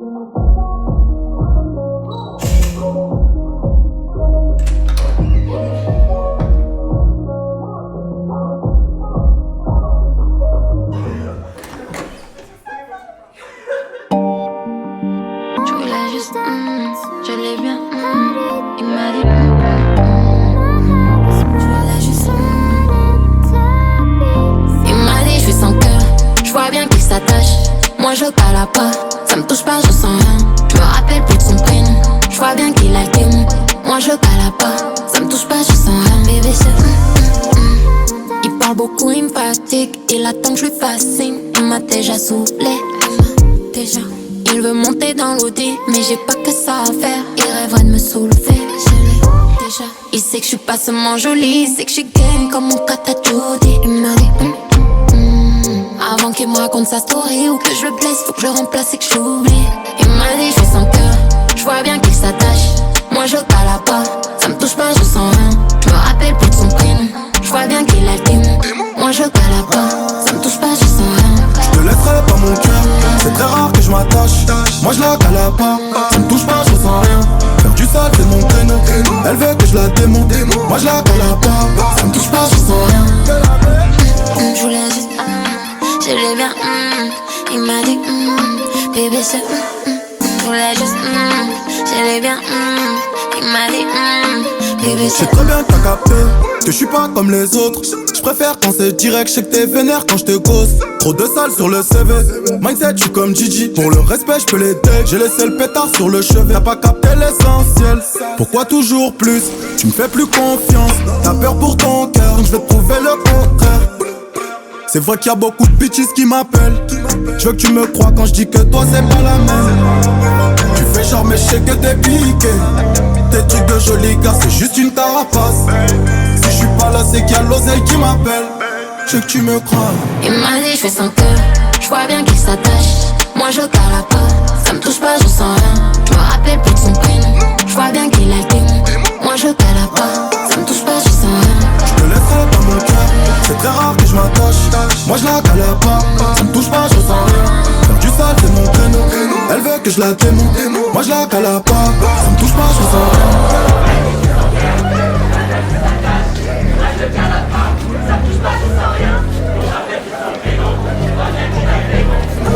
Je l'ai bien, il m'a dit il m'a dit je suis sans cœur, je vois bien qu'il s'attache. Moi je cala pas, ça me touche pas, je sens rien. Je me rappelle plus de son prénom, je vois bien qu'il a le démon. Moi je cala pas, ça me touche pas, je sens rien. Bébé c'est il parle beaucoup, il me fatigue. Il attend que je lui fascine, il m'a déjà saoulé. Déjà il veut monter dans l'audi, mais j'ai pas que ça à faire. Il rêverait de me soulever, je l'ai déjà. Il sait que je suis pas seulement jolie, il sait que je suis game comme mon kata Judy. Il m'a dit avant qu'il me raconte sa story ou que je le blesse, faut que je le remplace et que je l'oublie. Il m'a dit je suis sans cœur, je vois bien qu'il s'attache. Moi je cala pas, ça me touche pas, je sens rien. Je me rappelle plus de son prénom, je vois bien qu'il a le démon. Moi je cala pas, ça me touche pas, je sens rien. Je te laisserai pas mon cœur, c'est très rare que je m'attache. Moi je la cala pas, ça me touche pas, je sens rien. Faire du sale c'est mon créneau, elle veut que je la démonte. Moi je la cala pas, ça me touche pas, je sens rien. Je voulais juste, je l'ai bien, il m'a dit, bébé c'est, je voulais juste, je l'ai bien, il m'a dit, bébé c'est. Je sais très bien que t'as capté, que je suis pas comme les autres. Je préfère quand c'est direct, je sais que t'es vénère quand je te cause. Trop de sale sur le CV, mindset je suis comme Gigi. Pour le respect je peux les take, j'ai laissé le pétard sur le chevet. T'as pas capté l'essentiel, pourquoi toujours plus? Tu me fais plus confiance, t'as peur pour ton cœur, donc je vais te prouver le contraire. C'est vrai qu'il y a beaucoup de bitches qui m'appellent. Je veux que tu me crois quand je dis que toi c'est pas la même. Tu fais genre mais je sais que t'es piqué. Tes trucs de joli gars c'est juste une carapace. Si je suis pas là c'est qu'il y a l'oseille qui m'appelle. Je veux que tu me crois. Il m'a dit je fais sans cœur, je vois bien qu'il s'attache. Moi je cala pas, ça me touche pas, je sens rien. Je me rappelle plus de son prénom, je vois bien qu'il a le démon. Moi je cala pas, ça me touche pas, je sens rien. Je te laisserai pas mon cœur, c'est très rare que je m'attache. Moi je la cala pas, ça me touche pas, je sens rien. Faire du sale c'est mon créneau, elle veut que je la démonte. Moi je la cala pas, ça me touche pas, je sens rien.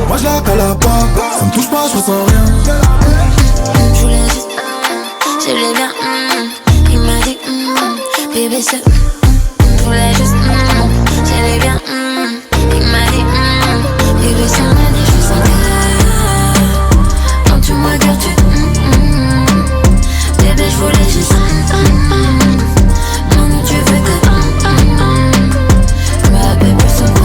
Moi je la cala pas, ça me touche pas, je ressens rien. Je voulais juste, je l'ai bien, il m'a dit, bébé c'est, je voulais juste, je l'ai bien, il m'a dit, bébé c'est, m'a dit je suis sans cœur. Quand tu me regardes tu, bébé je voulais juste, non tu veux que, je me rappelle plus son prénom.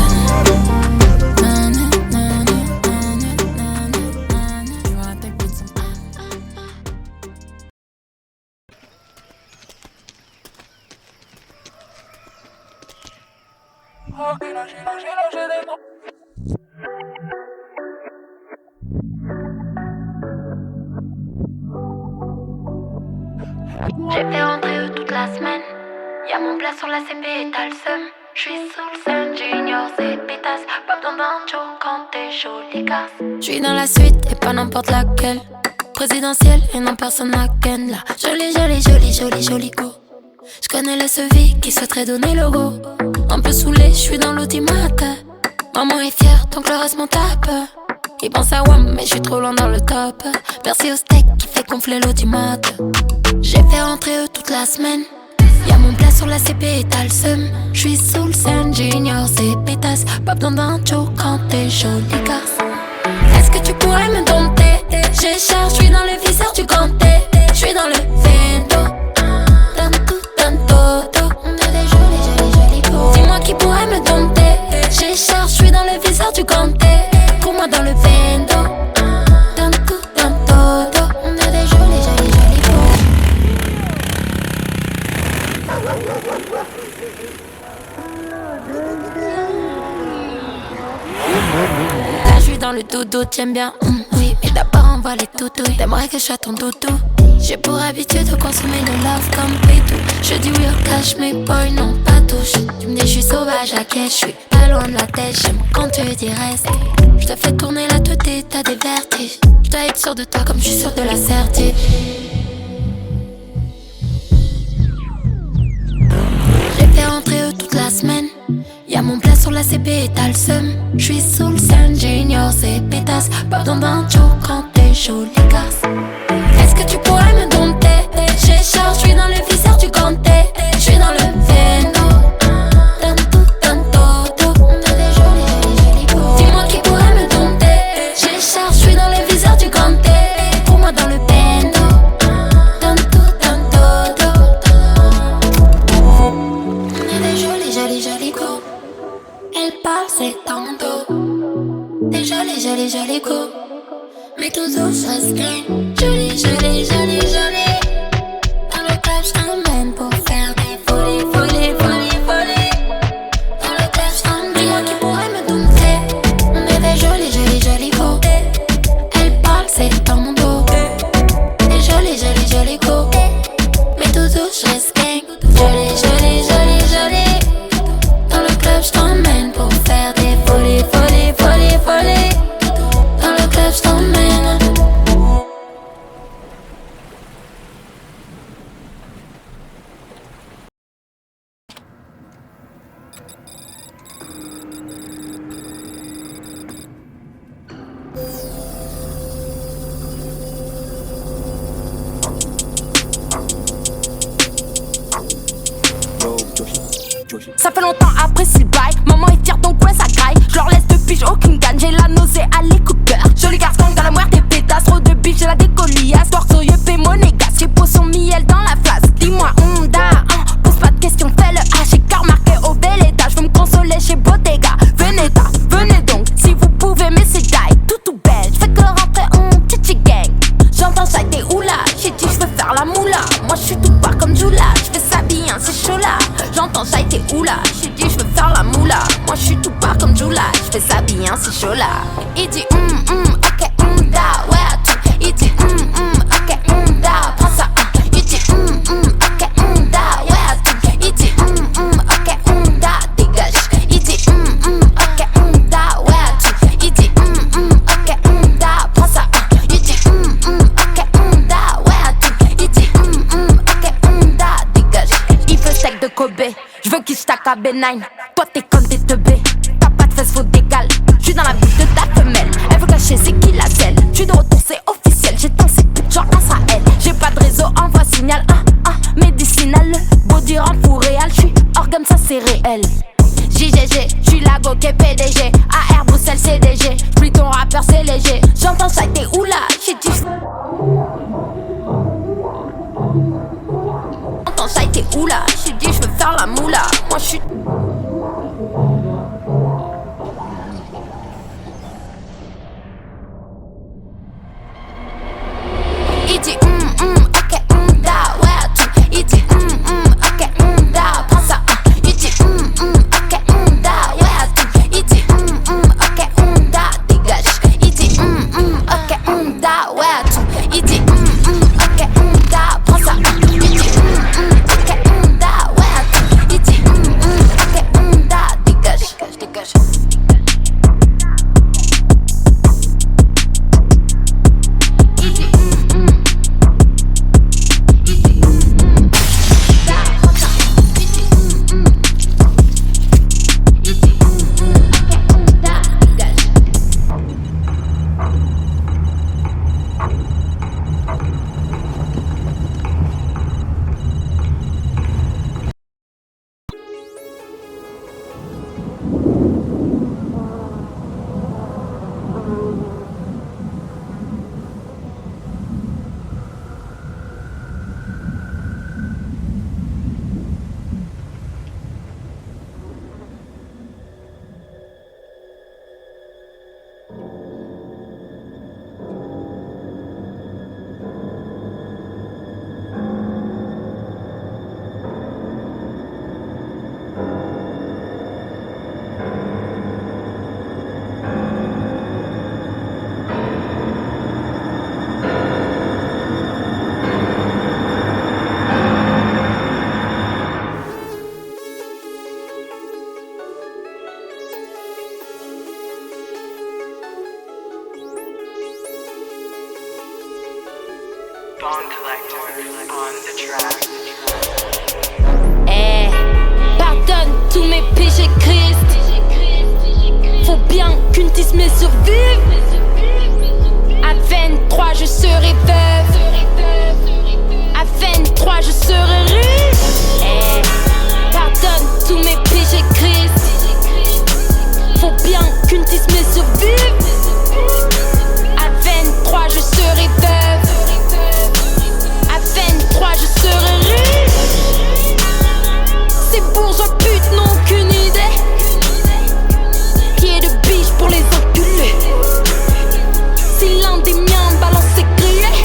J'ai fait rentrer eux toute la semaine. Y'a mon plat sur la CP et t'as le seum. J'suis sous le scène, junior, c'est pétasse. Pas besoin d'un show quand t'es jolie casse. J'suis dans la suite et pas n'importe laquelle. Présidentielle et non personne à ken là. Jolie go. J'connais le SEVI qui souhaiterait donner le go. Un peu saoulé, j'suis dans l'automate. Maman est fière, donc le reste m'en tape. Il pense à WAM, mais j'suis trop loin dans le top. Merci au steak qui fait gonfler l'automate. J'ai fait rentrer eux toute la semaine. Y'a mon plat sur la CP et t'as le seum. J'suis sous le scène, junior, c'est pétasse. Pas besoin d'un show quand t'es jolie garce. Est-ce que tu pourrais me dompter? J'ai charge, j'suis dans le viseur du grand T. J'suis dans le vento. On a des jolis beaux. Dis-moi qui pourrait me dompter. J'ai charge, j'suis dans le viseur du grand T. Pour moi dans le vento. On a des jolis beaux. Là j'suis dans le dodo, t'aimes bien, oui. Mais d'abord on voit les toutous. T'aimerais que je sois ton doudou. J'ai pour habitude de consommer le love comme pétou. Je dis oui au cash, mais boy non pas touche. Tu me dis je suis sauvage, à quai, je suis pas loin de la tête. J'aime quand tu dis reste. Je te fais tourner la tête et t'as des vertiges. Je dois être sûr de toi comme je suis sûr de la certitude. J'ai fait rentrer eux toute la semaine. Y'a mon plat sur la CP et t'as le seum. J'suis sous le sun, j'ignore ces pétasses. Pardon d'un jour quand t'es chaud les casses. Est-ce que tu pourrais me dompter? J'ai charge, j'suis dans le viseur du ganté. J'suis dans le véno. On a des jolis go. Dis-moi qui pourrait me dompter. J'ai charge, j'suis dans le viseur du ganté. Pour moi dans le véno. On a des jolis go. Elle parle, c'est tantôt. Des jolis go. Mais tout douce, ça se gagne. Jolie. Dans le club, j't'emmène pour faire des folies. Dans le club, j't'emmène. Dis-moi qui pourrait me dompter. On est des jolis go. Elle parle, c'est dans mon dos. Des jolis go. Mais tout douce, je reste gang. Jolie. Dans le club, j't'emmène pour faire des folies. Dans le club, j't'emmène. Ça fait longtemps après s'il baille. Maman est fière donc ouais ça graille. Je leur laisse de pige aucune gagne. J'ai la nausée à l'écouteur. Joli garçon dans la moire des pétasses. Trop de bif j'ai la décoliasse. Torsoyeux fait monégasque. J'ai posé son miel dans la flasque. Dis-moi Honda pose pas de questions fais le H. J'ai cœur marqué au bel étage. Je veux me consoler chez Bottega. Venez donc si vous pouvez mais c'est die. Tout belle. J'fais que rentrer en titi gang. J'entends ça t'es oula. J'ai dit j'veux faire la moula. Moi j'suis tout pas comme Jula. J'fais ça bien c'est chaud là. J'entends ça t'es oula. J'ai dit j'veux faire la moula. Moi j'suis tout pas comme Jula. J'fais ça bien c'est chaud là. Il dit ok da ouais à tout. Il dit ok da prends ça. Il dit ok da ouais à tout. Il dit ok da dégage. Il dit ok da ouais à tout. Il dit ok da prends ça. Il dit ok da ouais à tout. Il dit ok da dégage. Il veut steak de Kobe. J'veux qu'il stack à B9. Toi t'es comme des teubés. T'as pas de fesses faut d'égal. J'suis dans la bouche de ta femelle. Elle veut cacher c'est qui la selle. J'suis de retour c'est officiel. J'éteins ces putes genre grâce à elle. J'ai pas de réseau envoie signal médicinal. Body rend pour réel. J'suis organe ça c'est réel. JGG, j'suis la go qu'est PDG. AR Bruxelles CDG. J'plie ton rappeur c'est léger. J'entends ça t'es oula. J'ai dit j'entends ça t'es oula. J'ai dit j'veux faire la moula. Moi j'suis il dit ok da ouais à tout. Il dit ok da prends ça. Il dit ok da ouais à tout. Il dit ok da dégage. Il dit ok da ouais à tout. Il dit ok da prends ça. Il dit ok da ouais à tout. Il dit ok Eh, pardonne tous mes péchés, Christ. Faut bien qu'une tisse me survive. À 23, je serai veuve. À 23, je serai riche. Eh, pardonne tous mes péchés, Christ. Faut bien qu'une tisse me survive. À 23, je serai veuve. À 23, je serai riche. Ces bourgeois putes n'ont aucune idée. Pied de biche pour les enculés. Si l'un des miens balance ses grillets,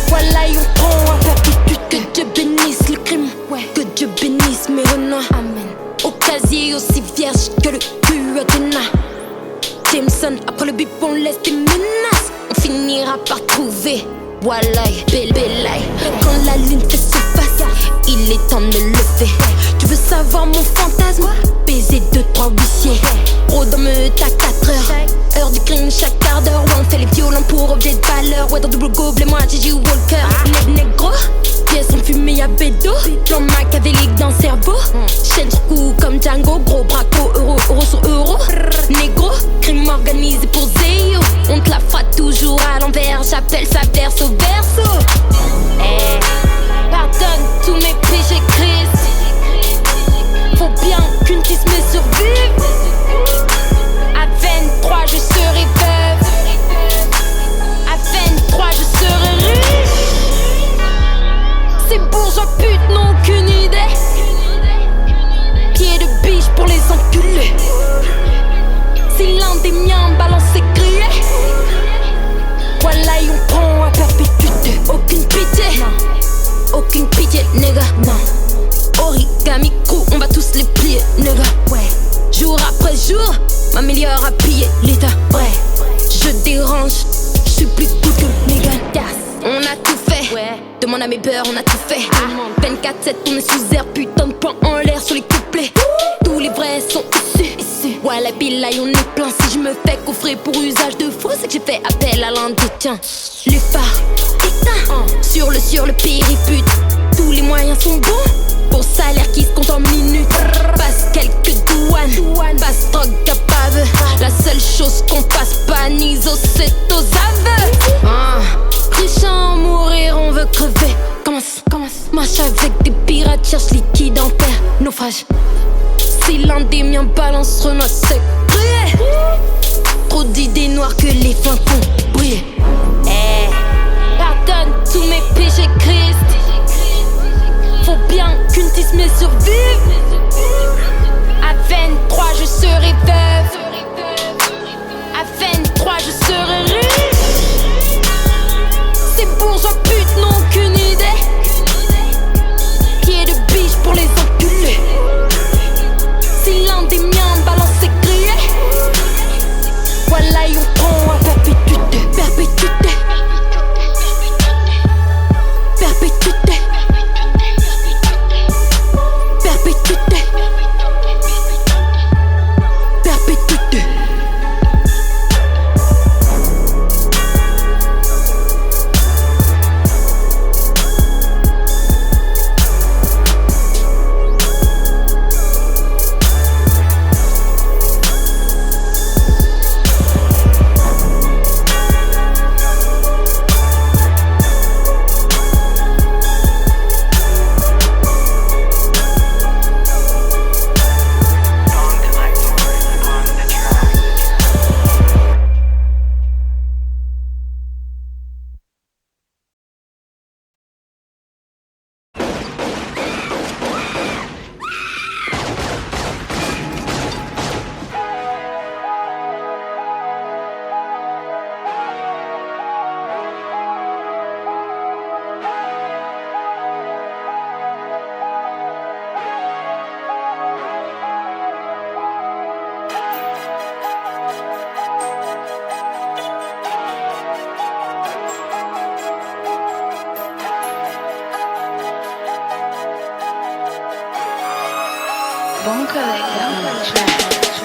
voilà, ils prend à perpétuité. Que Dieu bénisse le crime, que Dieu bénisse mes renards. Amen. Au casier aussi vierge que le cul Athéna. Jameson, après le bip on laisse des menaces. On finira par trouver Walai, Belai. Quand la lune fait surface, il est temps de le lever. Tu veux savoir mon fantasme? Baiser 2-3 huissiers. Rodome t'as 4 heures. Heure du crime chaque quart d'heure. Ouais, on fait les violents pour objet de valeur. Ouais, dans double gobelet, moi Gigi Walker. Les négros, pièces sont fumées à bédo. Plan machiavélique dans le cerveau. Chaîne sur cou comme Django. Gros braco, euro sur euro. Négro, crime organisé pour Zéo. On te la fera toujours à l'envers. J'appelle ça verso verso. Eh, pardonne tous mes péchés, Christ. Faut bien qu'une tisse me survive. À 23, je serai veuve. À 23, je serai riche. Ces bourgeois putes n'ont aucune idée. Pied de biche pour les enculés. Si l'un des miens balance ses grillets, voilà, on prend à perpétuité. Aucune pitié, non. Aucune pitié, nigga, non. Origami crew, on va tous les plier, nigga, ouais. Jour après jour, m'améliore à piller l'état, ouais. Je dérange, je suis plus cool que nigga, yes. On a tout fait, ouais. Demande à mes beurs, on a tout fait. 24/7, on est sous air, putain de poing en l'air sur les couplets. Tous les vrais sont issus. Ouais, la billaille, on est plein. Si je me fais coffrer pour usage de faux, c'est que j'ai fait appel à l'un des tiens. Les phares, putain, sur le péripute. Tous les moyens sont bons. Pour salaire qui se compte en minutes. Passe quelques douanes, passe drogue capable. La seule chose qu'on passe pas, Niso, c'est aux aveux. Riche à en mourir, on veut crever. Commence. Marche avec des pirates, cherche liquide en terre. Naufrage. Si l'un des miens balance Renoir, c'est grillé. Trop d'idées noires que les fins font briller. Eh, pardonne tous mes péchés, Christ. Faut bien qu'une tisse me survive. À 23, je serai veuve. À 23, je serai riche. Ces bourgeois putes n'ont aucune idée. Pied de biche pour les enculés. Si l'un des miens balance ses grillets, voilà, on prend à perpétuité. Perpétuité. Perpétuité. Perpétuité. Perpétuité.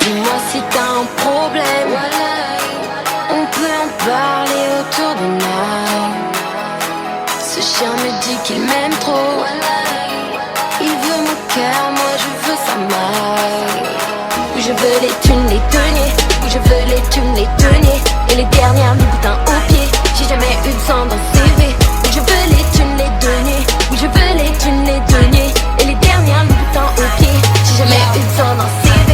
Dis-moi si t'as un problème, on peut en parler autour de night. chien me dit qu'il m'aime trop. Il veut mon cœur, moi je veux sa maille. Oui, je veux les thunes, les deniers. Oui, je veux les thunes, les deniers. Et les dernières Louboutins au pied. J'ai jamais eu de sang dans le CV. Oui, je veux les thunes, les deniers. Oui, je veux les thunes, les deniers. Et les dernières Louboutins au pied. J'ai jamais eu de sang dans le CV.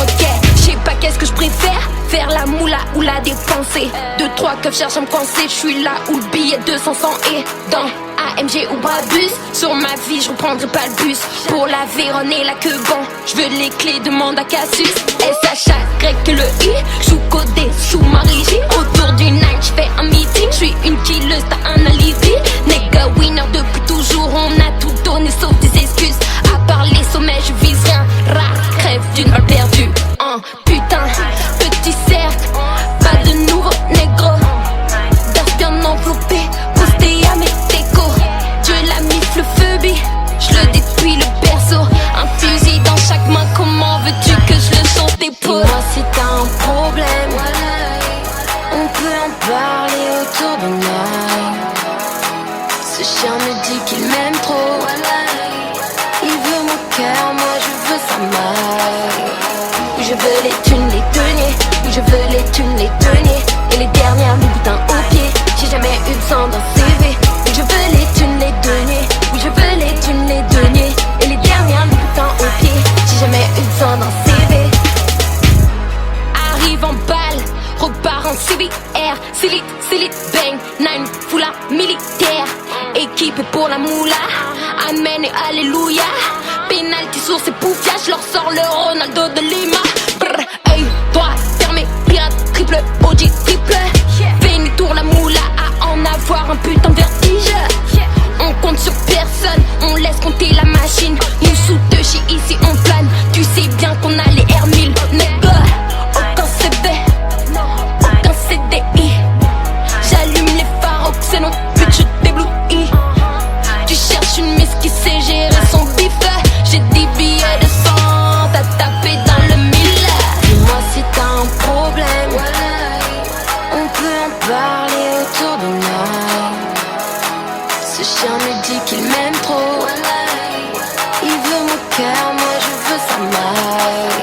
Ok, je sais pas qu'est-ce que je préfère. Faire la moula ou la dépenser. 2-3 keufs cherchent à me coincer. Je suis là où le billet de 500 est dans AMG ou Brabus. Sur ma vie je reprendrai pas le bus. Pour la Vérone et la queue bon. Je veux les clés, demande à Cassius. SHA, grec que le I. Sous codé, sous ma régie. Autour du night, j'fais un meeting. J'suis une killeuse, t'as un alibi. Nigga winner depuis toujours. On a tout donné sauf des excuses. À part les sommets, je vise rien. Rare, crève d'une balle perdue. Putain, petit cercle. Pas de nouveau négro. Das bien enveloppé. Posté à mes décos. Dieu l'a mis le phobie. J'le détruis le berceau. Un fusil dans chaque main. Comment veux-tu que je le change des peaux? Dis-moi si t'as un problème. On peut en parler autour de night. Ce chien me dit qu'il m'aime trop. Il veut mon cœur, moi je veux sa maille. Oui, je veux les thunes, les deniers. Oui, je veux les thunes, les deniers. Et les dernières Louboutins au pied. J'ai jamais eu de sang dans le CV. Oui, je veux les thunes, les deniers. Oui, je veux les thunes, les deniers. Et les dernières Louboutins au pied. J'ai jamais eu de sang dans le CV. Arrive en balle, repart en CBR. Silite, bang, 9, foulard militaire. Équipé pour la moula. Amen et alléluia. Penalty sur ses poufias, j'leur sors le Ronaldo de Lima. Brr, hey, droit, fermé, pirate, triple, OG, triple. Fais tour la moula à en avoir un putain de vertige. On compte sur personne, on laisse compter la machine. Nous sous deux chi ici on plane. Tu sais bien qu'on a les R1000. Nigga, aucun CV, aucun CDI. J'allume les phares, c'est non, but je t'éblouis. Tu cherches une miss qui sait gérer son bif. J'ai des billets de 100 à taper dans le mille. Dis-moi si t'as un problème. On peut en parler autour de night. Ce chien me dit qu'il m'aime trop. Il veut mon cœur, moi je veux sa maille.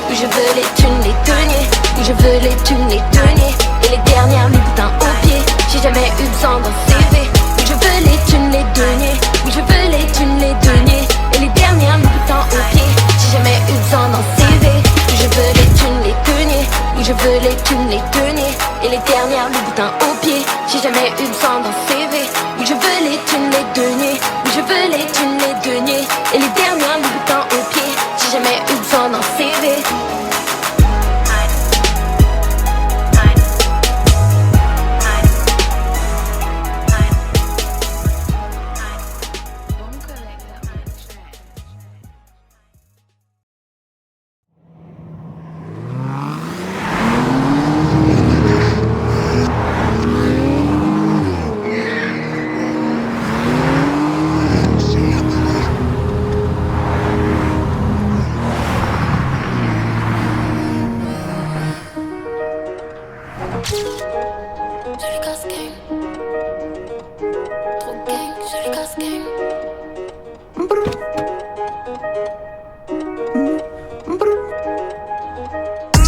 Oui, je veux les thunes, les deniers. Oui, je veux les thunes, les deniers. Et les dernières Louboutins au pied. J'ai jamais eu de sang dans le CV. Oui, je veux les thunes, les deniers. Oui, je veux les thunes, les deniers. Et les dernières Louboutins au pied. J'ai jamais eu de sang dans le CV. Oui, je veux les thunes, les deniers. Oui, je veux les thunes, les deniers. Et les dernières Louboutins au pied. J'ai jamais eu de sang dans le CV. Oui, je veux les thunes, les deniers. Oui, je veux les thunes, les deniers. Et les dernières Louboutins au pied. J'ai jamais eu de sang dans le CV.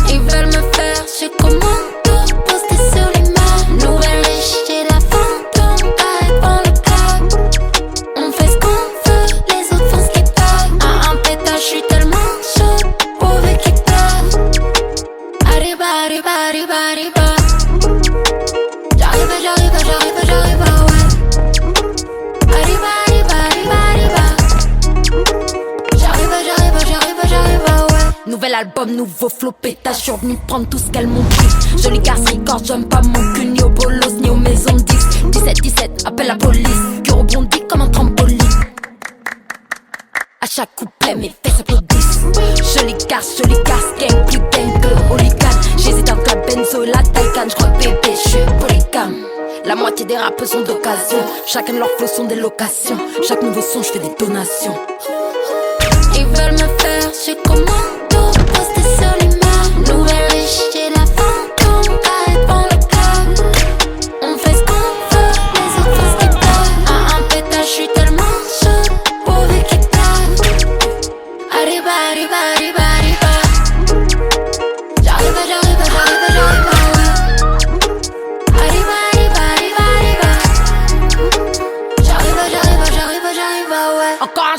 Ils veulent me faire ce commando, poster sur l'image. Nouvelle riche, j'ai la fantôme, pas devant le câble. On fait ce qu'on veut, les autres font ce qu'ils peuvent. À un pétage, j'suis tellement chaud, pourvu qu'il pleuve. Arriba, arriba, arriba, arriba. J'arrive, ouais. Arriba, arriba, arriba, arriba. J'arrive, ouais. Nouvel album, nouveau flow, pétage. J'suis revenu prendre tout ce qu'elles m'ont pris. Jolie garce, record, j'aime pas mon cul. Ni au bolos, ni aux maisons de 10. 17-17, appelle la police. Que rebondit comme un trampoline. À chaque couplet, mes fesses applaudissent. Jolie garce, gang, plus gang que hooligan. J'hésite entre la benzo et la Taycan. J'crois que bébé, j'suis polygame. La moitié des rappeurs sont d'occasion. Chacun de leurs flows sont des locations. Chaque nouveau son, j'fais des donations. Ils veulent me faire ce commando, poster sur l'image. Nouvelle riche, j'ai la fantôme, pas devant le câble. On fait ce qu'on veut, les autres font ce qu'ils peuvent. À un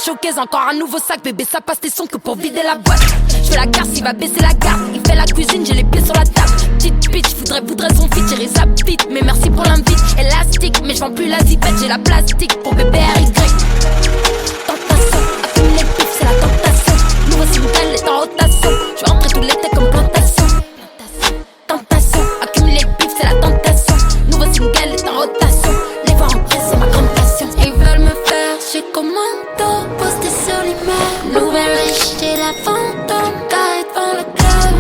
showcase, encore un nouveau sac, bébé ça passe tes sons que pour vider la boîte. Je fais la garce, il va baisser la garde. Il fait la cuisine, j'ai les pieds sur la table. Petite bitch, voudrait son feat, j'irai sa petite. Mais merci pour l'invite, élastique. Mais je vends plus la zipette, j'ai la plastique pour bébé RY. Tentation, accumuler les pifs, c'est la tentation. Nouveau single est en rotation. Je vais rentrer tout l'été comme plantation. Tentation, accumuler les pifs, c'est la tentation. Nouveau single est en rotation. Les voir en presse, c'est ma grande passion. Ils veulent me faire chez Commando, poster sur l'image. Nouvelle riche, j'ai la fantôme, carré devant le club.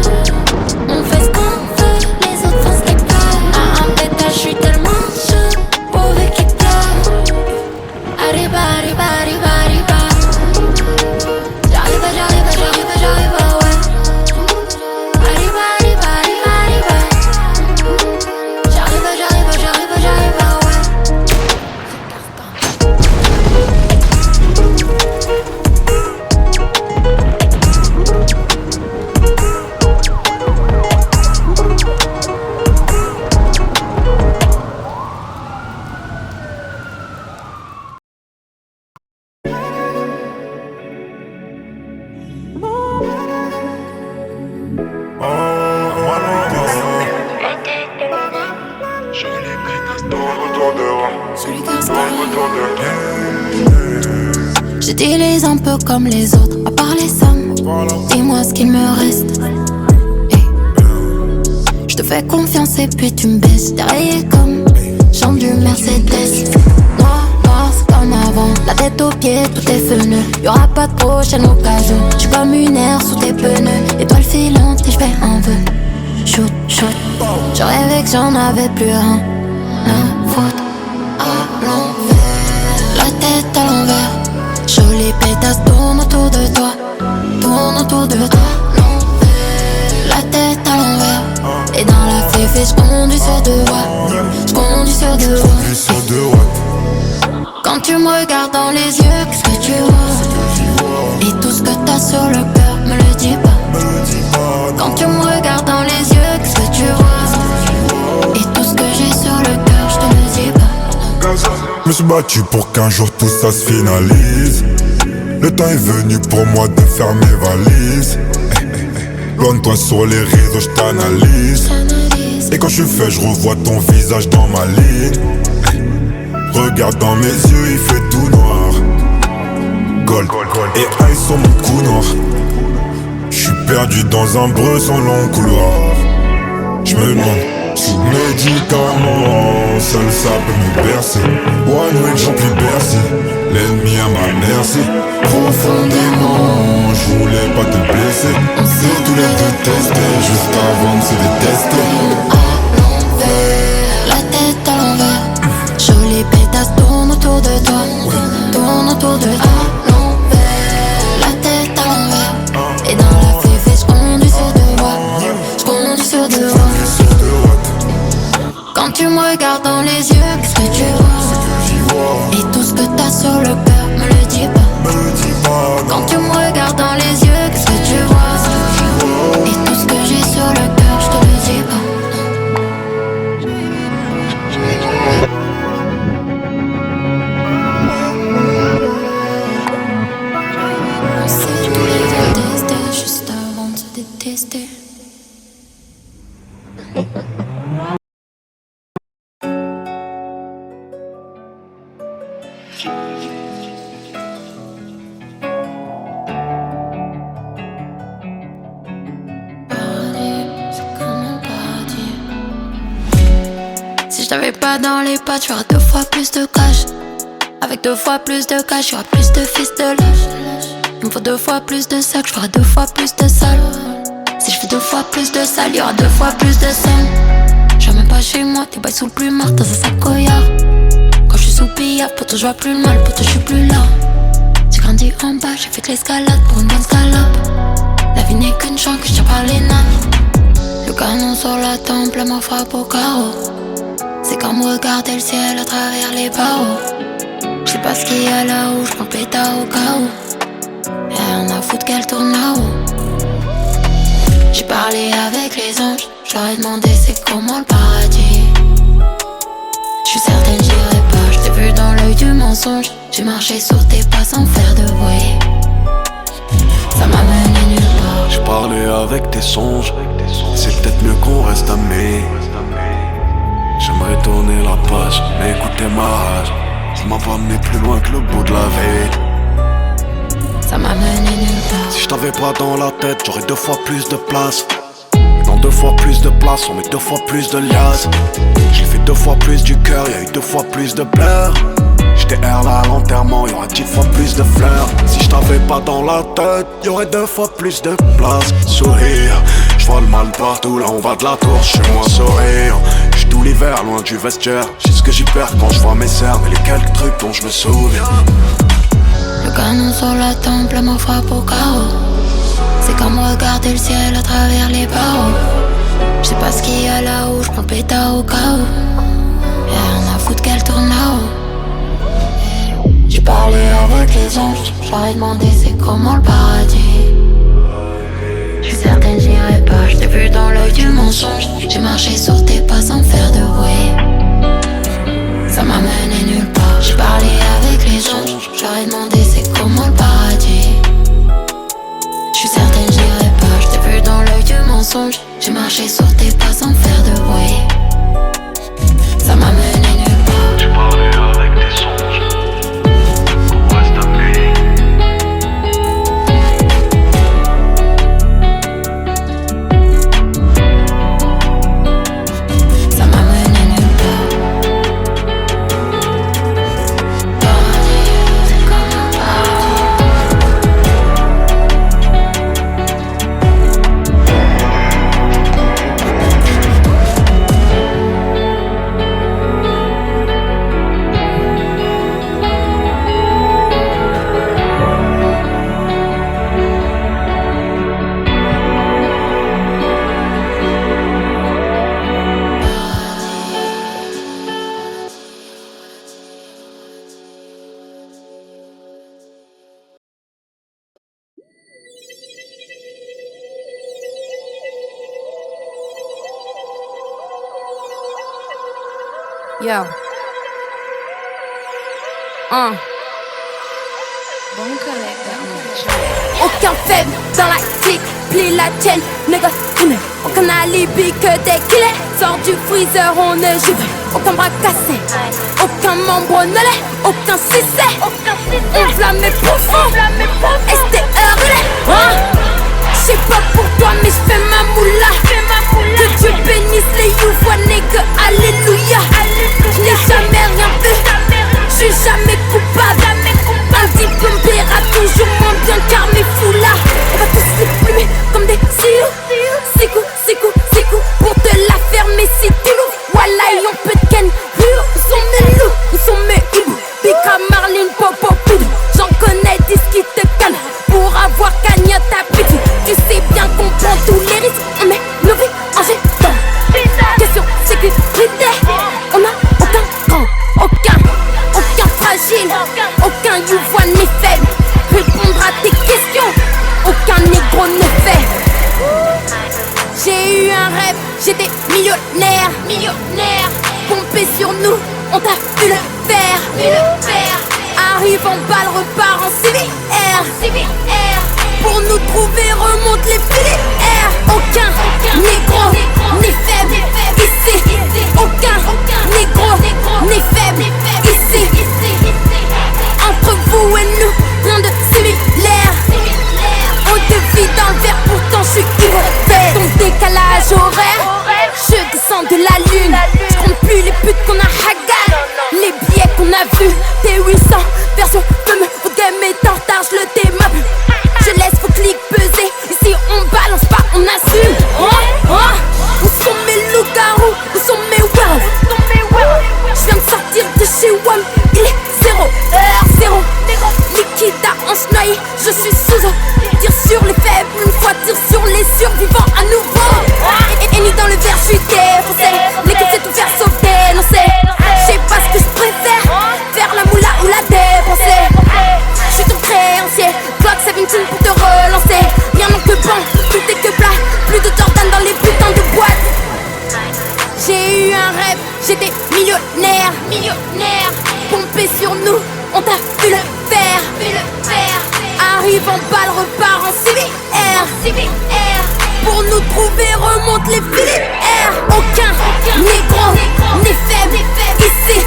On fait ce qu'on veut, les autres font ce qu'ils veulent. À un pétage, je suis tellement chaud, pauvre qui pleure. Arriba, arriba, arriba, arriba. J'arrive, j'arrive, j'arrive, j'arrive, ouais. Arriba, arriba, arriba, arriba. J'arrive, j'arrive, j'arrive, j'arrive, ouais. J'utilise un peu comme les autres, à part les sommes. Dis-moi ce qu'il me reste. Je te fais confiance et puis tu me baisses. T'es rayé comme champ du Mercedes. Noir, noir, c'est comme avant. La tête aux pieds, tout est feneux. Y'aura pas de prochaine occasion. J'suis comme une aire sous tes pneus. Étoile filante et j'fais un vœu. Shoot, shoot. Je rêvais que j'en avais plus rien à foutre. À l'envers, la tête à l'envers. Jolies pétasses tournent autour de toi. Tourne autour de toi. L'envers, la tête à l'envers. Et dans la féfé, j'conduis sur deux voies. J'conduis sur deux voies. Quand tu me regardes dans les yeux, qu'est-ce que tu vois? Et tout ce que t'as sur le cœur, me le dis pas. Quand tu me regardes dans les yeux, qu'est-ce que tu vois? Et tout ce que j'ai sur le cœur, je te le dis pas. Je me suis battu pour qu'un jour tout ça se finalise. Le temps est venu pour moi de faire mes valises. Loin de toi sur les réseaux, je t'analyse. Et quand je suis fait, je revois ton visage dans ma ligne. Regarde dans mes yeux, il fait tout noir. Gold et ice sur mon cou noir. Je suis perdu dans un breu sans long couloir. Je me demande, sous médicaments, seul ça peut me bercer. One way, j'en plus bercer. L'ennemi à ma merci. Profondément, je voulais pas te blesser. On s'est tous les deux testés, juste avant de se détester. À l'envers, la tête à l'envers. Jolies pétasses tournent autour de toi. Tournent autour de toi. À l'envers, la tête à l'envers. Et dans la féfé, j'conduis sur deux voies. J'conduis sur deux voies. Quand tu me regardes dans les yeux, qu'est-ce que tu vois? Et tout ce que t'as sur le cœur, me le dis pas. Quand tu me regardes dans les yeux, qu'est-ce que tu vois? Et tout ce que j'ai sur le cœur, je te le dis pas. On s'est tous les deux testés, juste avant de se détester. Si je t'avais pas dans les pattes, j'aurais 2 fois plus de cash. Avec 2 fois plus de cash, y'aura plus de fils de lâche. Il me faut 2 fois plus de sacs, j'ferai 2 fois plus de salles. Si je fais 2 fois plus de salles, y'aura 2 fois plus de scènes. J'viens même pas chez moi, t'es bails sous le plumard dans un sac Goyard. Quand j'suis sous pillard, poto j'vois plus le mal, poto j'suis plus là. J'ai grandi en bas, j'ai fait de l'escalade pour une bonne salope. La vie n'est qu'une chance que j'tire par les nappes. Le canon sur la tempe, la mort frappe au carreau. C'est comme regarder le ciel à travers les barreaux. J'sais pas ce qu'il y a là-haut, j'prends pétard au cas où. Y'a rien à foutre qu'elle tourne là-haut. J'ai parlé avec les anges, j'leur ai demandé c'est comment le paradis. J'suis certaine j'irai pas, j't'ai vu dans l'œil du mensonge. J'ai marché sur tes pas sans faire de bruit. Ça m'a mené nulle part. J'ai parlé avec tes songes. C'est peut-être mieux qu'on reste amis. J'aimerais tourner la page, mais écoutez ma rage. Ça m'a pas amené plus loin que le bout de la vie. Ça m'a mené nulle part. Si je t'avais pas dans la tête, j'aurais 2 fois plus de place. Dans 2 fois plus de place, on met 2 fois plus de liasses. J'ai fait 2 fois plus du cœur, y'a eu 2 fois plus de pleurs. J'étais R là à l'enterrement, y'aurait 10 fois plus de fleurs. Si je t'avais pas dans la tête, y'aurait 2 fois plus de place. Sourire, j'vois le mal partout, là on va de la tour, j'suis moins sourire. J'suis tout l'hiver loin du vestiaire. J'ai ce que j'y perds quand j'vois mes cernes et les quelques trucs dont je me souviens. Le canon sur la tempe, la mort frappe au carreau. C'est comme regarder le ciel à travers les barreaux. J'sais pas ce qu'il y a là-haut, j'prends le pétard au cas où. Y'a rien à foutre qu'elle tourne là-haut. J'ai parlé avec les anges, j'leur ai demandé c'est comment le paradis. J'suis certaine j'irai pas, j't'ai vu dans l'œil du mensonge. J'ai marché sur tes pas sans faire de bruit. Ça m'a mené nulle part. J'ai parlé avec les anges, j'leur ai demandé c'est comment le paradis. J'suis certaine j'irai pas, j't'ai vu dans l'œil du mensonge. J'ai marché sur tes pas sans faire de bruit. Ça m'a mené nulle part. J'ai parlé avec tes songes. On reste amis. Ça m'a mené nulle part. Paradis, c'est comme un paradis. Yo. Aucun faible dans la clique, plie la tienne, nigga, aucun alibi que des killers. Sors du freezer, on ne joue. Aucun bras cassé, aucun membre ne l'est, aucun succès. On flamme mes profonds, STR j'sais pas pour toi mais j'fais ma moula. Que Dieu bénisse les youvois, nigga, alléluia. J'n'ai jamais rien vu, j'suis jamais coupable. Un diplôme paiera toujours moins bien car mes foulards. On va tous les plumer comme des sious. C'est coup pour te la fermer si tu loues. Voilà, on peut ken. Où sont mes loups, où sont mes hiboux? Bika, Marlene, Popo, Poudou. J'en connais 10 qui te cannent pour avoir gagné ta petite. Tu sais bien qu'on prend tous les risques. On met nos vies en jetant. Question sécurité. On a aucun grand, aucun fragile, aucun youvois n'est faible. Répondre à tes questions, aucun négro ne fait. J'ai eu un rêve, j'étais millionnaire. Pompé sur nous, on t'a vu le faire. Arrive en balle, repart en CVR. Pour nous trouver, remonte les filières. Aucun négro n'est faible ici. Aucun négro n'est faible ici. Entre vous et nous, rien de similaire. On te vit dans le verre, pourtant je suis ivre. Ton décalage horaire, je descends de la lune. Je compte plus les putes qu'on a hagal, les billets qu'on a vus. T800 version femme, au game est en retard, je le démeuble. Je laisse vos clics peser, ici on balance pas, on assume. Où sont mes loups-garous, où sont mes wow? Je viens de sortir de chez WAM, il est 0h0. Liquida en noyé, je suis sous eau. Tire sur les faibles, une fois tire sur les survivants à nouveau. Et ni dans le verre, je suis défoncé. L'équipe sait tout faire sauf dénoncer. Je sais pas ce que je préfère, faire la moula ou la dépenser. Je suis ton créancier, Glock 7 millionnaire, millionnaire. Pompé sur nous, on t'a vu le faire, Arrive en balle, repart en CBR. Pour nous trouver, remonte les filières. Aucun négro n'est faible ici.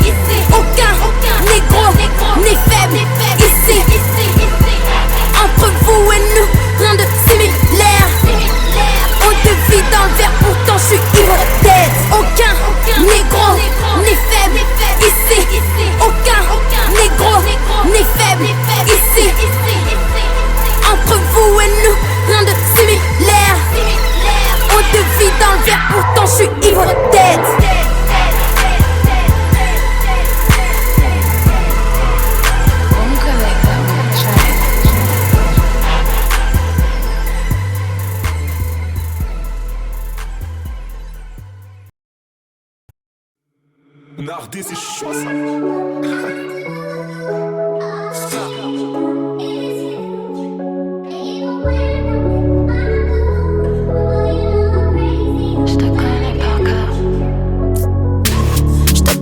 Aucun négro n'est faible ici. Entre vous et nous, rien de similaire. On te vit dans le verre, pourtant je suis ivre tête. Aucun négro n'est faible ici. Aucun négro n'est faible ici. Entre vous et nous, rien de similaire. On te vit dans le verre, pourtant je suis ivre tête. Nardi, c'est chaud ça.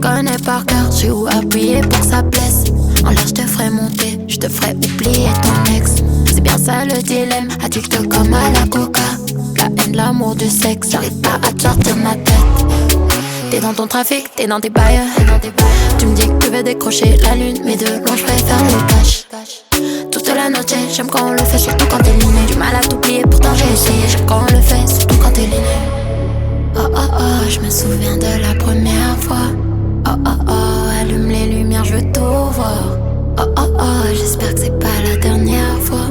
Connais par cœur, j'ai où appuyer pour que ça blesse. En l'air je te ferai monter, je te ferai oublier ton ex. C'est bien ça le dilemme, addict comme à la coca. La haine, l'amour, du sexe, j'arrive pas à te sortir de ma tête. T'es dans ton trafic, t'es dans tes bails. Tu me dis que tu veux décrocher la lune, mais de loin je préfère le cash. Toute la noche, j'aime quand on le fait, surtout quand t'es liné. Du mal à t'oublier, pourtant j'ai essayé. J'aime quand on le fait, surtout quand t'es liné. Oh oh oh, je me souviens de la première fois. Oh oh oh, allume les lumières, je veux tout voir. Oh oh oh, j'espère que c'est pas la dernière fois.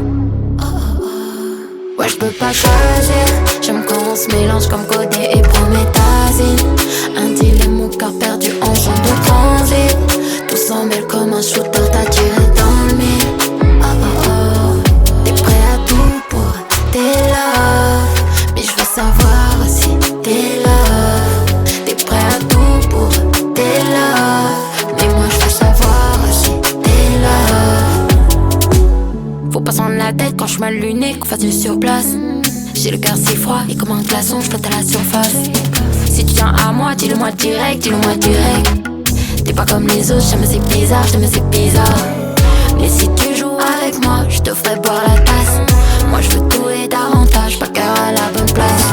Oh oh oh, ouais je peux pas choisir. J'aime quand on se mélange comme Codé et Promethazine. Un dilemme, mon cœur perdu en champ de transit. Tout s'emmêle comme un shooter, t'as tiré dans le mille. Oh oh oh, t'es prêt à tout pour tes love. Mais je veux savoir si t'es love. T'es prêt à tout pour tes love. Mais moi je veux savoir si t'es love. Faut pas s'en la tête quand je m'allume lunettes, qu'on fasse du surplace. J'ai le cœur si froid et comme un glaçon, je flotte à la surface. Si tu tiens à moi, dis-le-moi direct, dis-le-moi direct. T'es pas comme les autres, jamais c'est bizarre, jamais c'est bizarre. Mais si tu joues avec moi, je te ferai boire la tasse. Moi je veux tout et davantage, pas cœur à la bonne place.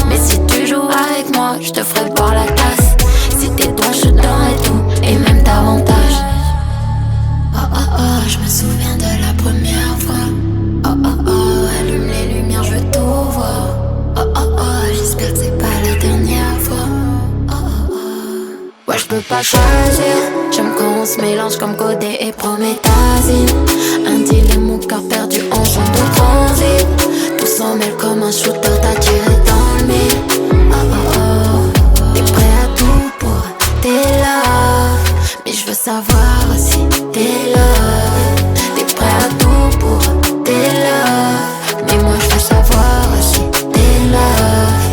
Mais si tu joues avec moi, je te ferai boire la tasse. Si t'es droit, je te donnerai tout, et même davantage. Oh oh oh, je me souviens de la première fois. Oh oh oh, allume les lumières, je veux tout voir. Oh oh oh, j'espère que c'est pas la dernière fois. Oh oh oh, ouais je peux pas choisir. J'aime quand on se mélange comme Codé et Promethazine. Un dilemme, mon cœur perdu en champ de transit. Tout s'emmêle comme un shooter, t'as tiré dans le mille. Oh oh oh, t'es prêt à tout pour tes love. Mais je veux savoir si t'es love. T'es prêt à tout pour tes love. Mais moi je veux savoir si t'es love.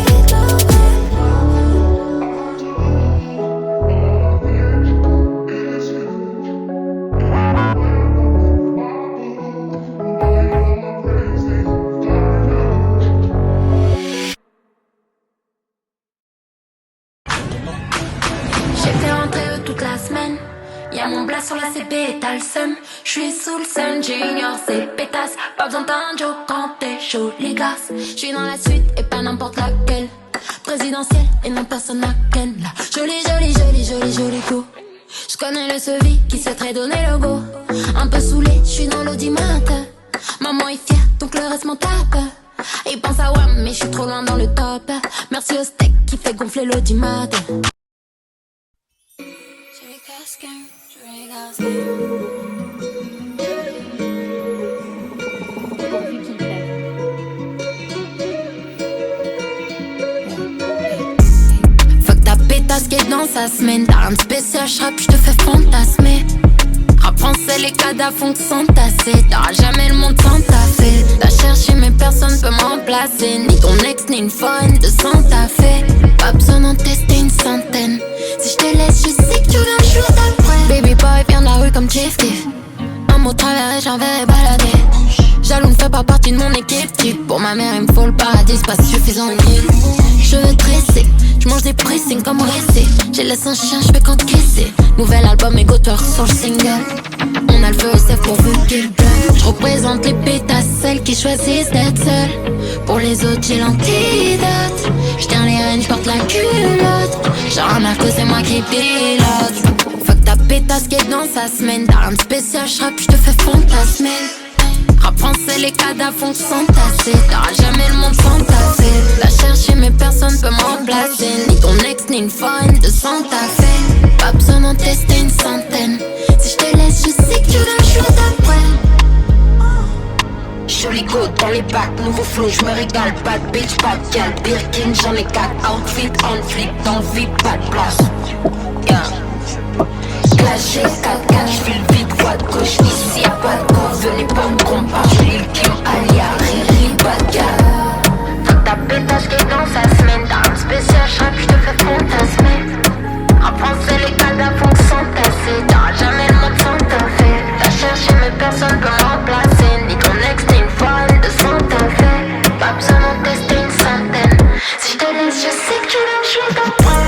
J'étais rentrée toute la semaine. Y'a mon blast sur la CB et t'as le seum. J'suis sous le sun, junior, c'est pétasse. Pas besoin d'un joke quand t'es chaud, les gars. J'suis dans la suite et pas n'importe laquelle. Présidentielle et non personne n'a ken. La jolie go. J'connais le sevi qui souhaiterait donner le go. Un peu saoulé, j'suis dans l'audimat. Maman est fière, donc le reste m'en tape. Il pense à WAM, mais j'suis trop loin dans le top. Merci au steak qui fait gonfler l'audimat. Fuck ta pétasse qui est dans sa semaine. T'as rien de spécial, j'rappe, j'te fais fantasmer. Rap français, les cadavres font que s'entasser. T'auras jamais le monde sans taffer. T'as cherché mais personne peut m'emplacer. Ni ton ex, ni une foraine de Santa Fe. Pas besoin d'en tester une centaine. Si je te laisse, je sais que tu viens le jour d'après. Baby boy vient de la rue comme Chief Keef. Un mot travers et j'enverrai balader. Jaloux ne fait pas partie de mon équipe type. Pour ma mère il me faut le paradis, c'est pas suffisant ni. Cheveux tressés, j'mange des pressings comme Ressé. J'ai laissé un chien, j'fais qu'encaisser. Nouvel album et Gotor sur le single. On a le feu c'est pourvu qu'il pleuve. J'représente les pétasses, celles qui choisissent d'être seules. Pour les autres j'ai l'antidote. J'tiens les rênes, j'porte la culotte. Genre un Marco c'est moi qui pilote. Fuck ta pétasse qui est dans sa semaine. T'as rien de spécial, j'rappe, j'te fais fantasmer. Rap français, les cadavres font s'entasser. T'auras jamais le monde sans tasser. T'as cherché mais personne peut me remplacer. Ni ton ex, ni une foraine de Santa Fe. Pas besoin d'en tester une centaine. Si je te laisse, je sais que tu vas me jouer d'après. Joli go dans les bacs, nouveau flow, j'me régale. Pas de bitch, pas de gal, Birkin, j'en ai 4. Outfit, on flip, dans le vide, pas de place. Yeah. Clashé, 4-4, j'file le vide, voie de gauche, ici y'a pas de con. Venez pas me comparer, j'lis le Kim, Alia, Riri, bad gal. Fuck ta pétasse qui est dans sa semaine. T'as un spécial, j'rappe, j'te fais fantasmer. En français, les cadavres font s'entasser. T'auras jamais le monde sans taffer. T'as cherché mais personne peut me remplacer. Ni ton ex, ni une foraine de Santa Fe. Pas besoin d'en tester une centaine. Si je te laisse, je sais que tu vas me jouer d'après.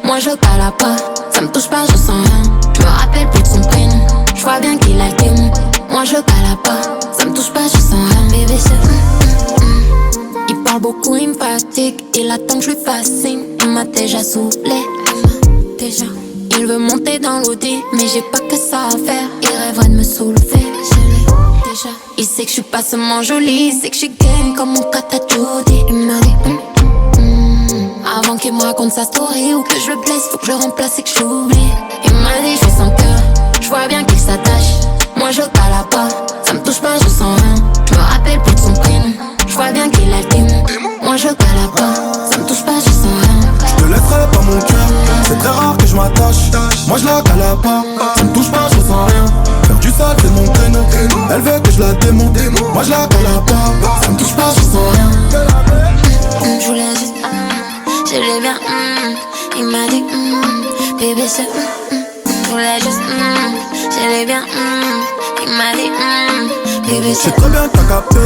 Moi je parle pas, ça me touche pas, je sens rien. Je me rappelle plus de son prénom, je vois bien qu'il a le démon. Moi je parle pas, ça me touche pas, je sens rien. Bébé c'est Il parle beaucoup, il me fatigue. Il attend que je lui fascine. Il m'a déjà saoulé, déjà. Il veut monter dans l'audi, mais j'ai pas que ça à faire. Il rêverait de me soulever, je l'ai déjà. Il sait que je suis pas seulement jolie, il sait que je suis game comme mon kata Judy. Il m'a dit avant qu'il me raconte sa story ou que je le blesse, faut que je le remplace et que je l'oublie. Il m'a dit je suis sans cœur, je vois bien qu'il s'attache. Moi je parle pas, ça me touche pas, je sens rien. Je me rappelle plus de son prénom, je vois bien qu'il a le démon. Moi je parle pas, ça me touche pas, je sens rien. Je te laisserai pas mon cœur, c'est très rare que je m'attache. Moi je la cale pas, ça me touche pas, je sens rien. Faire du sale c'est mon créneau, elle veut que je la démonte. Moi je la cale pas, ça me touche pas, je sens rien. Je voulais juste je l'ai bien, il m'a dit, bébé c'est, je voulais juste, je l'ai bien, il m'a dit, bébé c'est. Je sais très bien que t'as capté,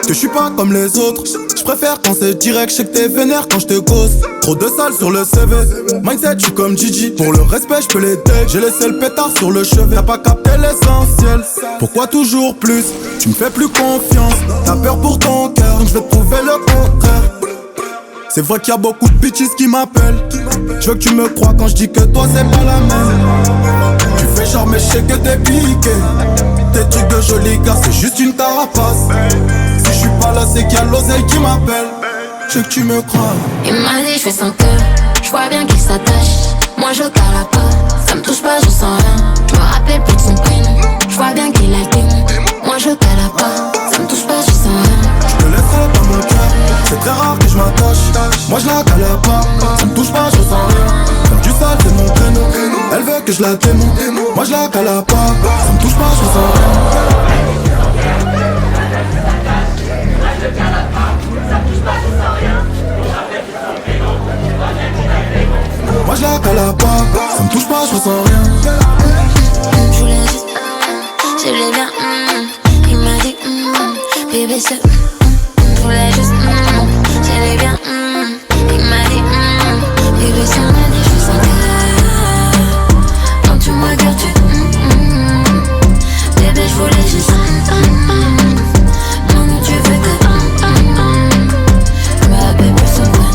que je suis pas comme les autres. Je préfère quand c'est direct, je sais que t'es vénère quand je te cause. Trop de sale sur le CV, mindset je suis comme Gigi. Pour le respect je peux les take, j'ai laissé le pétard sur le chevet. T'as pas capté l'essentiel, pourquoi toujours plus? Tu me fais plus confiance, t'as peur pour ton cœur, donc je vais te prouver le contraire. C'est vrai qu'il y a beaucoup de bitches qui m'appellent. Je veux que tu me crois quand je dis que toi c'est pas la même. Tu fais genre mais je sais que t'es piqué. Tes trucs de joli gars c'est juste une carapace. Si je suis pas là c'est qu'il y a l'oseille qui m'appelle. Je veux que tu me crois. Il m'a dit je fais sans cœur, je vois bien qu'il s'attache. Moi je parle pas, ça me touche pas, je sens rien. Je me rappelle plus de son prénom, je vois bien qu'il a le démon. Moi je parle pas, ça me touche pas, je sens rien. Je te laisserai pas mon cœur, c'est très rare que je m'attache. Moi je la cale pas, ça me touche pas, je sens rien. Faire du sale c'est mon créneau, elle veut que je la démonte. Moi je la cale pas, ça me touche pas, je sens rien. Moi je la cale pas, ça me touche pas, je ressens rien. Je voulais juste, je l'ai bien, il m'a dit, bébé c'est, je voulais juste, je l'ai bien, il m'a dit, bébé c'est, m'a dit, je suis sans cœur. Quand tu me regardes, tu, bébé je voulais juste, non tu veux que, je me rappelle plus son prénom.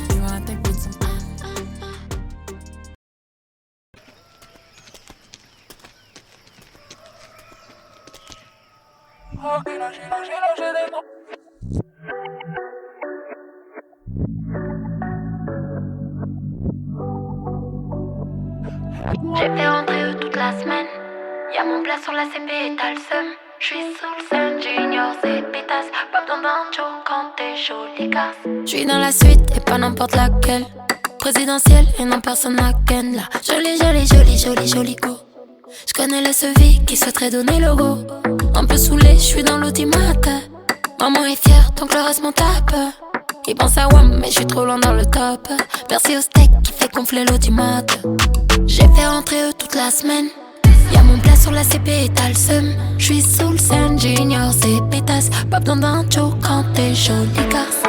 Je me rappelle plus de J'ai fait rentrer eux toute la semaine. Y'a mon plat sur la CP et t'as le seum. J'suis sous le scène, junior, c'est pétasse. Pas besoin d'un show quand t'es jolie casse. J'suis dans la suite et pas n'importe laquelle. Présidentielle et non personne n'a ken là. Joli go. J'connais le sevi qui souhaiterait donner le go. Un peu saoulé, j'suis dans l'ultimate. Maman est fière, donc le reste m'en tape. Il pense à WAM, mais j'suis trop loin dans le top. Merci au steak qui fait gonfler l'audimat. J'ai fait rentrer eux toute la semaine. Y'a mon plat sur la CP et t'as le seum. J'suis sous le scène, junior, c'est pétasse. Pas besoin d'un show quand t'es jolie casse.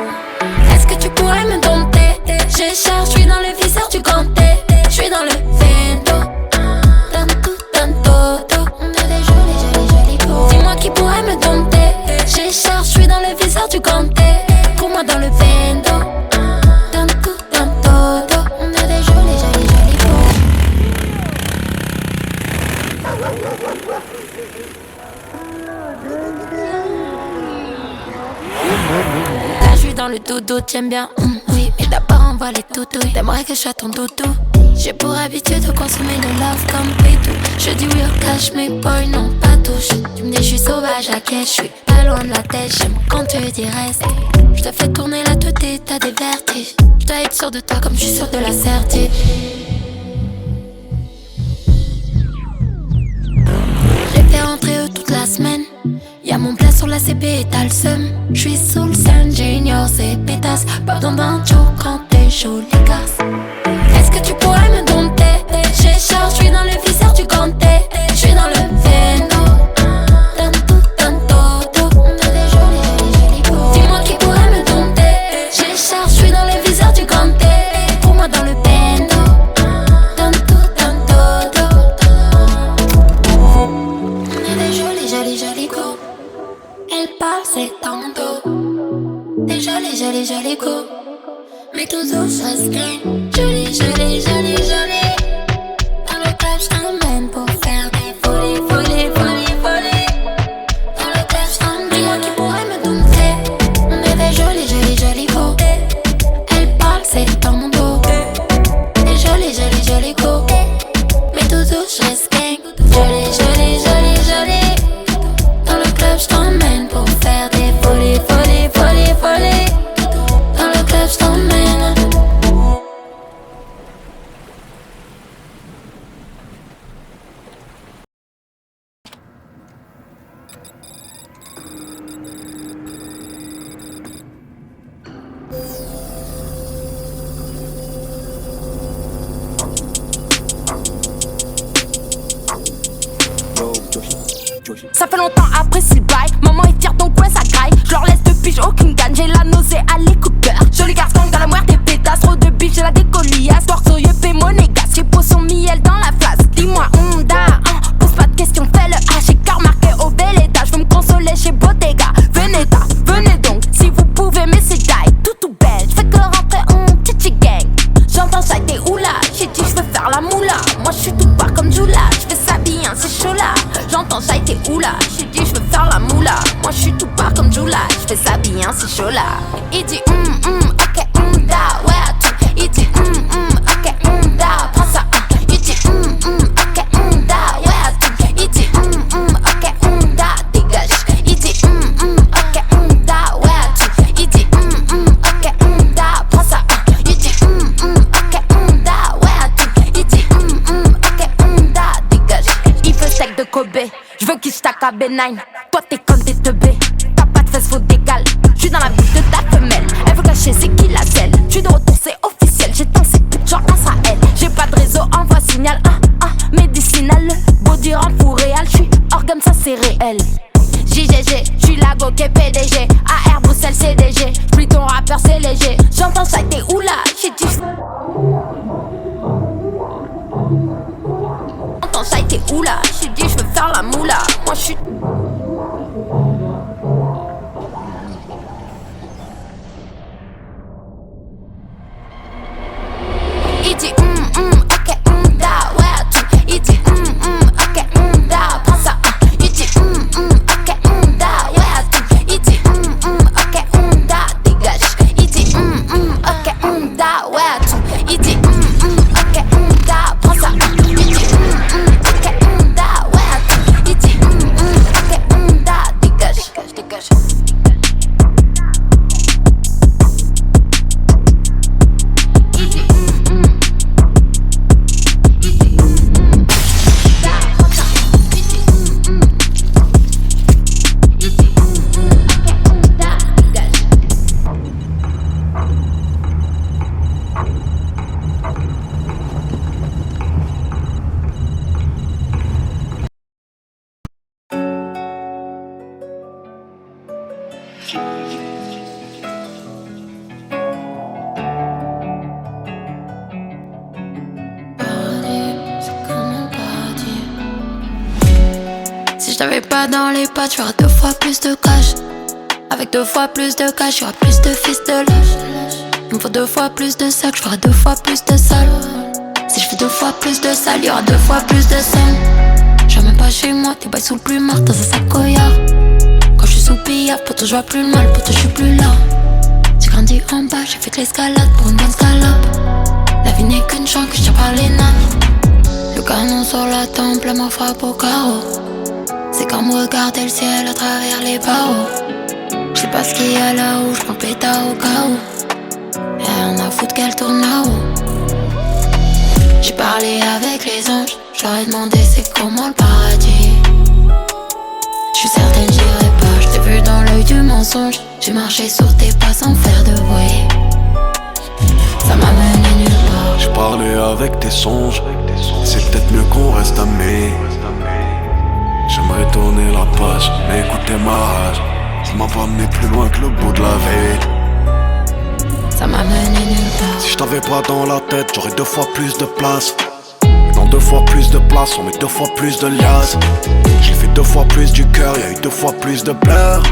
Est-ce que tu pourrais me dompter? J'ai charge, j'suis dans le viseur du ganté. J'suis dans le vento. Donne todo. On a des jolis go. Dis-moi qui pourrait me dompter. J'ai charge, j'suis dans le viseur du ganté. Pour moi dans le vento. Donne todo. On a des jolis go. Là j'suis dans le dodo, t'aimes bien, oui. Mais d'abord on voit les toutous. T'aimerais que je sois ton doudou. J'ai pour habitude de consommer le love comme pétou. Je dis oui au cash, mais boy non pas touche. Tu me dis j'suis sauvage à caisse, j'suis pas loin de la tête. J'aime quand tu dis reste. J'te fais tourner la tête et t'as des vertiges. J'dois être sûr de toi comme j'suis sûr de la certitude. J'ai fait rentrer eux toute la semaine. Y'a mon plat sur la CP et t'as le seum. J'suis sous le scène, junior, c'est pétasse. Pas besoin d'un show quand t'es jolie casse. Est-ce que tu pourrais me dompter? J'ai charge, j'suis dans le viseur du ganté. J'suis dans le vento. Donne todo. On a des jolis go. Dis-moi qui pourrait me dompter. J'ai charge, j'suis dans le viseur du ganté. Pour moi dans le bendo. Donne todo. On a des jolis go. Elle parle, c'est ton dos. Des jolis go. Mais tout douce reste joli. Dans le club, j't'emmène pour faire des folies. Dans le club, j't'emmène. Dis-moi qui pourrait me dompter. On est des jolis go. Elle parle, c'est ton dos. Des jolis go. Mais tout douce reste joli. Dans le club, j't'emmène pour faire des folies. Dans le club, j't'emmène. Ça fait longtemps après s'il baille. Maman est fière donc ouais ça graille. Je leur laisse de pige aucune gagne. J'ai la nausée à l'écouteur. Joli garçon dans la moire des pétasses. Trop de biche j'ai la décoliasse. Torso yeux monégasque. J'ai potion miel dans la face. Dis-moi Honda pose pas de questions fais le H. J'ai cœur marqué au bel étage. Je veux me consoler chez Bottega. Venez donc si vous pouvez mais c'est die. Tout belle. J'fais que rentrer en titi gang. J'entends ça t'es oula. J'ai dit j'veux faire la moula. Moi j'suis tout pas comme Jula. J'fais ça bien c'est chaud là. J'entends ça t'es oula. J'ai dit j'veux faire la moula. Moi j'suis tout pas comme Jula. J'fais ça bien c'est chaud là. Il dit ok da ouais à tout. Il dit ok da prends ça. Il dit ok da ouais à tout. Il dit ok da dégage. Il dit ok da ouais à tout. Il dit ok da prends ça. Il dit ok da ouais à tout. Il dit ok da dégage. Il veut steak de Kobe. J'veux qu'il stack à B9. Toi t'es comme des teubés. T'as pas de fesses faut d'égal. J'suis dans la bouche de ta femelle. Elle veut cacher c'est qui la selle. J'suis de retour c'est officiel. J'éteins ces putes genre Israël. J'ai pas de réseau envoie signal médicinal. Body rend pour réel. J'suis organe ça c'est réel. JGG, j'suis la go qui PDG. AR Bruxelles CDG. J'plie ton rappeur c'est léger. J'entends ça t'es oula. J'ai dit J'entends ça t'es oula. J'ai dit j'veux faire la moula. Moi j'suis Si je t'avais pas dans les pattes, j'aurais 2 fois plus de cash. Avec 2 fois plus de cash, y'aura plus de fils de lâche. Il me faut 2 fois plus de sacs, j'ferai 2 fois plus de salles. Si je fais 2 fois plus de salles, y'aura 2 fois plus de scènes. J'viens même pas chez moi, t'es bails sous le plumard dans un sac Goyard. Quand j'suis sous pillard, poto j'vois plus le mal, poto j'suis plus là. J'ai grandi en bas, j'ai fait de l'escalade pour une bonne scalope. La vie n'est qu'une chance que j'tire par les nattes. Le canon sur la tempe, la main frappe au carreau. C'est comme regarder le ciel à travers les barreaux. J'sais pas ce qu'il y a là-haut, j'prends le pétard au cas où. Y'a rien à foutre qu'elle tourne là-haut. J'ai parlé avec les anges, j'leur ai demandé c'est comment le paradis. J'suis certaine j'irai pas, j't'ai vu dans l'œil du mensonge. J'ai marché sur tes pas sans faire de bruit. Ça m'a mené nulle part. J'ai parlé avec tes songes, c'est peut-être mieux qu'on reste amis. J'aimerais tourner la page, mais écoutez ma rage. Ça m'a pas amené plus loin que le bout de la vie. Ça m'a mené nulle part. Si je t'avais pas dans la tête, j'aurais 2 fois plus de place. Dans 2 fois plus de place, on met 2 fois plus de liasses. J'ai fait 2 fois plus du cœur, y'a eu 2 fois plus de pleurs.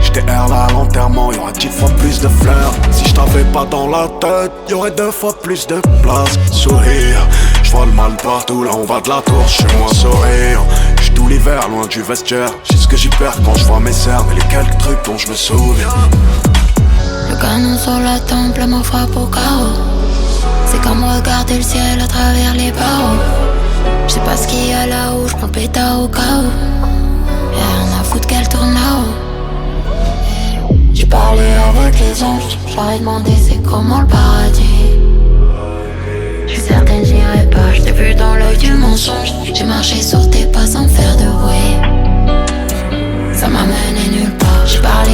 J'étais R là à l'enterrement, y'aura 10 fois plus de fleurs. Si je t'avais pas dans la tête, y'aurait 2 fois plus de place. Sourire, j'vois le mal partout, là on va de la tour, j'suis moins sourire. J'suis tout l'hiver loin du vestiaire. J'ai ce que j'y perds quand j'vois mes cernes et les quelques trucs dont j'me souviens. Le canon sur la tempe, la main frappe au carreau. C'est comme regarder le ciel à travers les barreaux. J'sais pas ce qu'il y a là-haut, j'prends le pétard au cas où. Y'a rien à foutre qu'elle tourne là-haut. J'ai parlé avec les anges, j'leur ai demandé c'est comment le paradis. J'suis certaine j'irai pas, j't'ai vu dans l'œil du mensonge. J'ai marché sur tes pas sans faire de bruit. Ça m'a mené nulle part. J'ai parlé